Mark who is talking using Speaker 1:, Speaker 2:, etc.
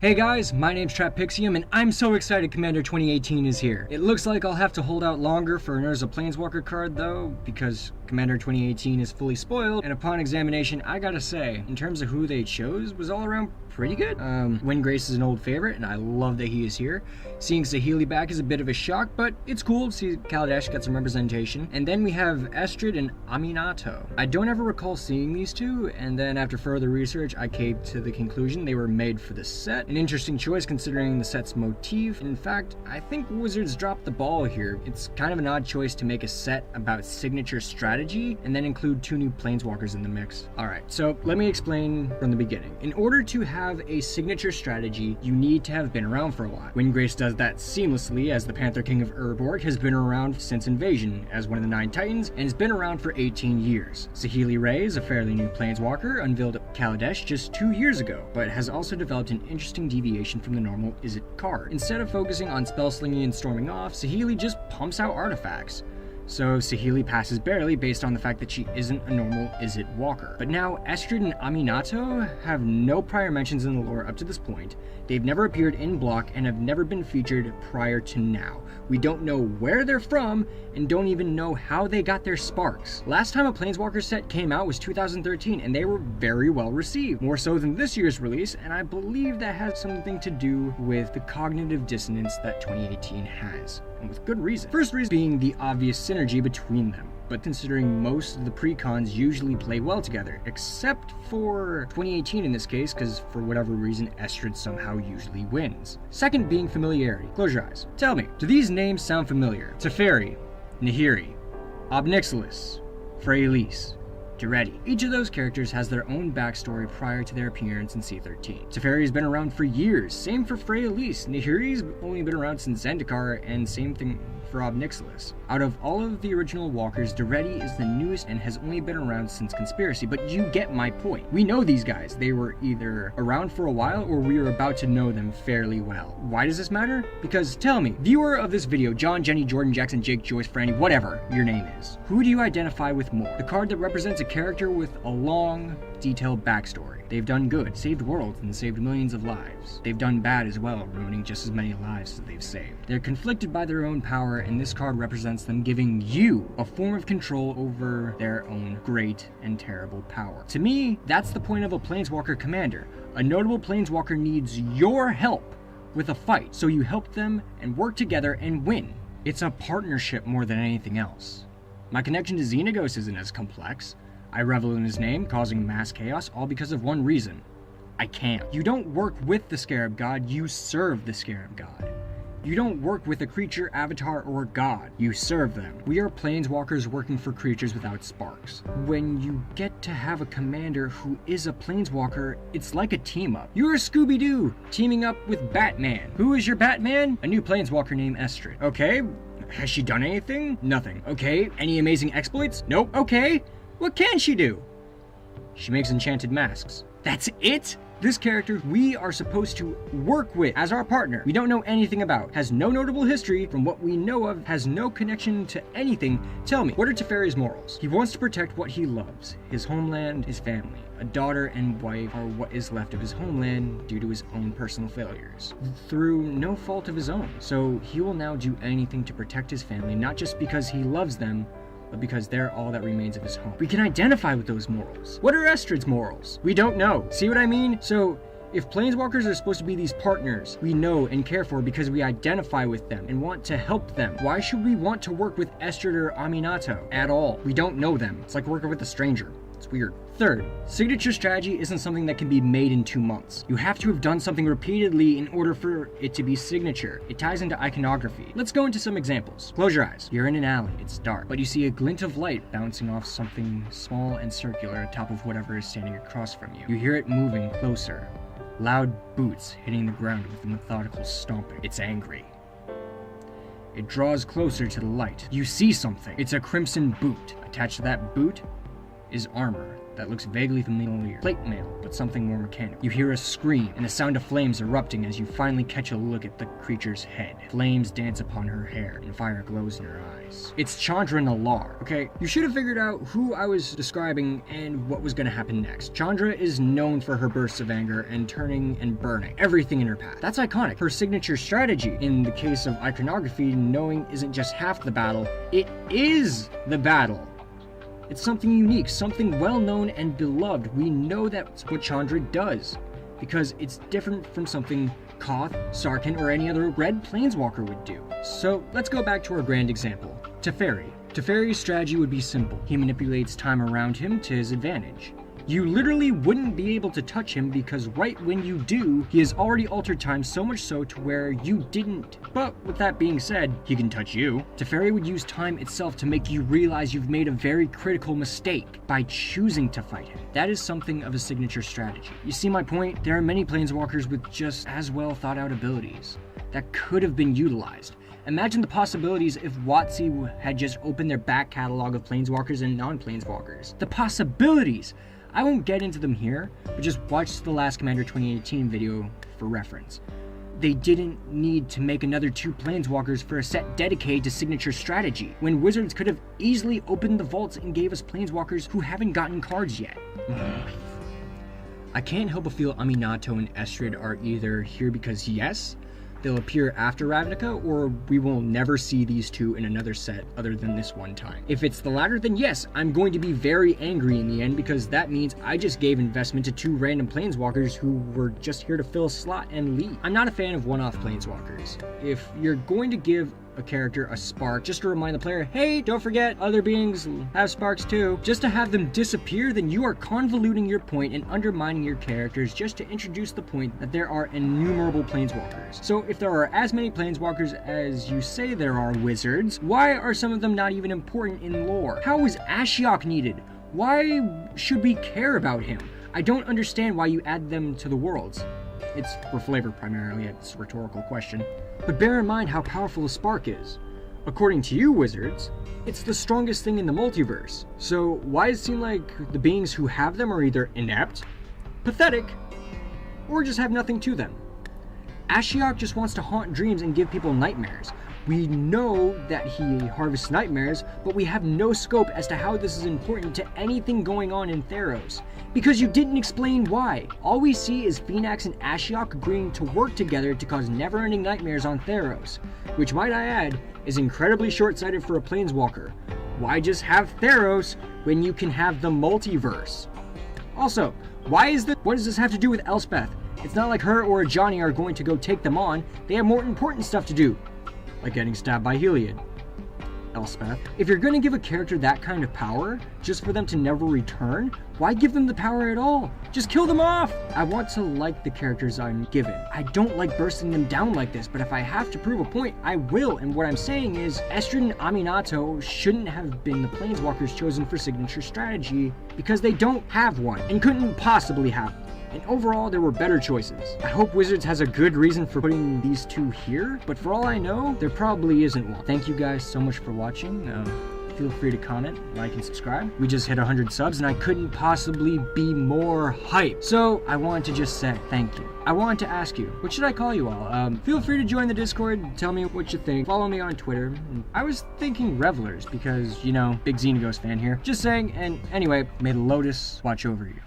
Speaker 1: Hey guys, my name's TrapPixium, and I'm so excited Commander 2018 is here. It looks like I'll have to hold out longer for an Urza Planeswalker card though, because Commander 2018 is fully spoiled, and upon examination, I gotta say, in terms of who they chose, was all around pretty good. Windgrace is an old favorite, and I love that he is here. Seeing Saheeli back is a bit of a shock, but it's cool to see Kaladesh get some representation. And then we have Estrid and Aminato. I don't ever recall seeing these two, and then after further research, I came to the conclusion they were made for the set. An interesting choice considering the set's motif. In fact, I think Wizards dropped the ball here. It's kind of an odd choice to make a set about signature strategy and then include two new planeswalkers in the mix. Alright, so let me explain from the beginning. In order to have a signature strategy, you need to have been around for a while. Windgrace does that seamlessly, as the Panther King of Urborg has been around since Invasion as one of the 9 Titans and has been around for 18 years. Saheeli Rai is a fairly new planeswalker, unveiled at Kaladesh just 2 years ago, but has also developed an interesting deviation from the normal Is It card. Instead of focusing on spell slinging and storming off, Saheeli just pumps out artifacts. So Saheeli passes barely based on the fact that she isn't a normal Is It walker. But now Estrid and Aminato have no prior mentions in the lore up to this point. They've never appeared in block and have never been featured prior to now. We don't know where they're from and don't even know how they got their sparks. Last time a Planeswalker set came out was 2013 and they were very well received, more so than this year's release, and I believe that has something to do with the cognitive dissonance that 2018 has. And with good reason. First reason being the obvious synergy between them, but considering most of the precons usually play well together, except for 2018 in this case, because for whatever reason Estrid somehow usually wins. Second being familiarity. Close your eyes. Tell me, do these names sound familiar? Teferi, Nahiri, Obnixilis, Freyalise, Duretti. Each of those characters has their own backstory prior to their appearance in C13. Teferi's been around for years, same for Freyalise. Nahiri's only been around since Zendikar, and same thing for Obnixilis. Out of all of the original walkers, Duretti is the newest and has only been around since Conspiracy, but you get my point. We know these guys. They were either around for a while or we are about to know them fairly well. Why does this matter? Because tell me, viewer of this video, John, Jenny, Jordan, Jackson, Jake, Joyce, Franny, whatever your name is, who do you identify with more? The card that represents a character with a long, detailed backstory. They've done good, saved worlds, and saved millions of lives. They've done bad as well, ruining just as many lives as they've saved. They're conflicted by their own power, and this card represents them giving you a form of control over their own great and terrible power. To me, that's the point of a Planeswalker commander. A notable Planeswalker needs your help with a fight, so you help them and work together and win. It's a partnership more than anything else. My connection to Xenagos isn't as complex. I revel in his name, causing mass chaos, all because of one reason. I can. You don't work with the Scarab God, you serve the Scarab God. You don't work with a creature, avatar, or god. You serve them. We are planeswalkers working for creatures without sparks. When you get to have a commander who is a planeswalker, it's like a team-up. You're Scooby-Doo teaming up with Batman. Who is your Batman? A new planeswalker named Estrid. Okay, has she done anything? Nothing. Okay, any amazing exploits? Nope. Okay, what can she do? She makes enchanted masks. That's it? This character we are supposed to work with as our partner, we don't know anything about, has no notable history from what we know of, has no connection to anything. Tell me, what are Teferi's morals? He wants to protect what he loves, his homeland, his family. A daughter and wife are what is left of his homeland due to his own personal failures, through no fault of his own. So he will now do anything to protect his family, not just because he loves them, but because they're all that remains of his home. We can identify with those morals. What are Estrid's morals? We don't know. See what I mean? So, if planeswalkers are supposed to be these partners we know and care for because we identify with them and want to help them, why should we want to work with Estrid or Aminato at all? We don't know them. It's like working with a stranger. It's weird. Third, signature strategy isn't something that can be made in 2 months. You have to have done something repeatedly in order for it to be signature. It ties into iconography. Let's go into some examples. Close your eyes. You're in an alley. It's dark, but you see a glint of light bouncing off something small and circular on top of whatever is standing across from you. You hear it moving closer. Loud boots hitting the ground with a methodical stomping. It's angry. It draws closer to the light. You see something. It's a crimson boot. Attached to that boot is armor. that looks vaguely familiar. Plate mail, but something more mechanical. You hear a scream and the sound of flames erupting as you finally catch a look at the creature's head. Flames dance upon her hair and fire glows in her eyes. It's Chandra Nalar. Okay, you should have figured out who I was describing and what was going to happen next. Chandra is known for her bursts of anger and turning and burning everything in her path. That's iconic. Her signature strategy, in the case of iconography, knowing isn't just half the battle, it is the battle. It's something unique, something well known and beloved. We know that's what Chandra does, because it's different from something Koth, Sarkhan, or any other red planeswalker would do. So let's go back to our grand example, Teferi. Teferi's strategy would be simple. He manipulates time around him to his advantage. You literally wouldn't be able to touch him because right when you do, he has already altered time so much so to where you didn't. But with that being said, he can touch you. Teferi would use time itself to make you realize you've made a very critical mistake by choosing to fight him. That is something of a signature strategy. You see my point? There are many planeswalkers with just as well thought out abilities that could have been utilized. Imagine the possibilities if WotC had just opened their back catalog of planeswalkers and non-planeswalkers. The possibilities! I won't get into them here, but just watch the last Commander 2018 video for reference. They didn't need to make another 2 planeswalkers for a set dedicated to signature strategy, when Wizards could have easily opened the vaults and gave us planeswalkers who haven't gotten cards yet. I can't help but feel Aminato and Estrid are either here because yes, they'll appear after Ravnica, or we will never see these 2 in another set other than this one time. If it's the latter, then yes, I'm going to be very angry in the end, because that means I just gave investment to 2 random planeswalkers who were just here to fill a slot and leave. I'm not a fan of one-off planeswalkers. If you're going to give a character a spark just to remind the player, hey, don't forget other beings have sparks too, just to have them disappear, then you are convoluting your point and undermining your characters just to introduce the point that there are innumerable planeswalkers. So if there are as many planeswalkers as you say there are wizards, why are some of them not even important in lore? How is Ashiok needed? Why should we care about him? I don't understand why you add them to the worlds. It's for flavor primarily, it's a rhetorical question. But bear in mind how powerful a spark is. According to you wizards, it's the strongest thing in the multiverse. So why does it seem like the beings who have them are either inept, pathetic, or just have nothing to them? Ashiok just wants to haunt dreams and give people nightmares. We know that he harvests nightmares, but we have no scope as to how this is important to anything going on in Theros. Because you didn't explain why. All we see is Phoenix and Ashiok agreeing to work together to cause never-ending nightmares on Theros, which, might I add, is incredibly short-sighted for a planeswalker. Why just have Theros when you can have the multiverse? Also, what does this have to do with Elspeth? It's not like her or Johnny are going to go take them on. They have more important stuff to do, like getting stabbed by Heliod. Elspeth, if you're going to give a character that kind of power, just for them to never return, why give them the power at all? Just kill them off! I want to like the characters I'm given. I don't like bursting them down like this, but if I have to prove a point, I will, and what I'm saying is, Estrid and Aminato shouldn't have been the planeswalkers chosen for signature strategy, because they don't have one, and couldn't possibly have one. And overall, there were better choices. I hope Wizards has a good reason for putting these 2 here, but for all I know, there probably isn't one. Thank you guys so much for watching. Feel free to comment, like, and subscribe. We just hit 100 subs, and I couldn't possibly be more hyped. So I wanted to just say thank you. I wanted to ask you, what should I call you all? Feel free to join the Discord and tell me what you think. Follow me on Twitter. I was thinking Revelers because, you know, big Xenagos fan here. Just saying, and anyway, may the Lotus watch over you.